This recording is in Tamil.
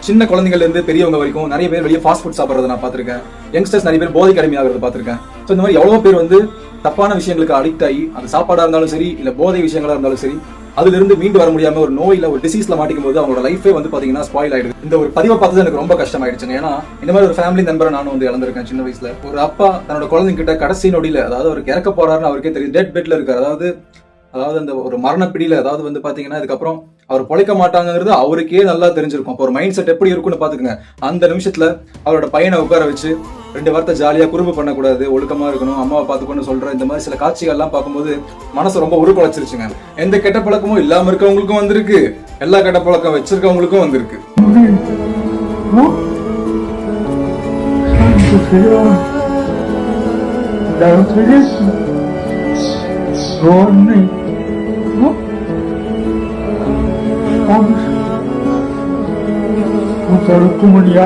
சின்ன குழந்தைங்கள்ல இருந்து பெரியவங்க வரைக்கும் நிறைய பேர் வெளியே ஃபாஸ்ட் ஃபுட் சாப்பிட்றத நான் பார்த்திருக்கேன். யங்ஸ்டர்ஸ் நிறைய பேர் போதைக்கு அடிமையாகிறத பார்த்திருக்கேன். ஸோ இந்த மாதிரி எவ்வளவு பேர் வந்து தப்பான விஷயங்களுக்கு அடிக்ட் ஆகி, அது சாப்பாடா இருந்தாலும் சரி, இல்ல போதை விஷயங்களா இருந்தாலும் சரி, அதுல இருந்து மீண்டு வர முடியாம ஒரு நோயில ஒரு டிசீஸ்ல மாட்டிக்கும் போது அவங்களோட லைஃபே வந்து பாத்தீங்கன்னா ஸ்பாயில் ஆயிடுது. இந்த ஒரு பதிவை பார்த்தது எனக்கு ரொம்ப கஷ்டமாயிடுச்சுங்க. ஏன்னா இந்த மாதிரி ஒரு ஃபேமிலி நம்பரை நானும் வந்து இழந்திருக்கேன் சின்ன வயசுல. ஒரு அப்பா தன்னோட குழந்தைங்க கிட்ட கடைசி நொடியில, அதாவது அவர் இறக்க போறாருன்னு அவருக்கே தெரியும், டெட் பெட்ல இருக்காரு. அதாவது அந்த ஒரு மரணப்பிடியில, அதாவது வந்து பாத்தீங்கன்னா இதுக்கப்புறம் அவர் பொழைக்க மாட்டாங்கிறது அவருக்கே நல்லா தெரிஞ்சிருக்கும். அப்போ ஒரு மைண்ட் செட் எப்படி இருக்குன்னு பாத்துக்கங்க. அந்த நிமிஷத்துல அவரோட பையனை உட்கார வச்சு 2 வார்த்தை ஜாலியா குறும்பு பண்ணக்கூடாது, ஒழுக்கமா இருக்கணும், அம்மாவை பாத்துக்கணும்னு சொல்ற இந்த மாதிரி சில காட்சிகள் எல்லாம் பார்க்கும்போது மனசு ரொம்ப உருக்குலைச்சிருச்சுங்க. எந்த கெட்ட பழக்கமும் இல்லாம இருக்கவங்களுக்கும் வந்திருக்கு, எல்லா கெட்ட பழக்கம் வச்சிருக்கவங்களுக்கும் வந்திருக்கு. தடுக்க முடியா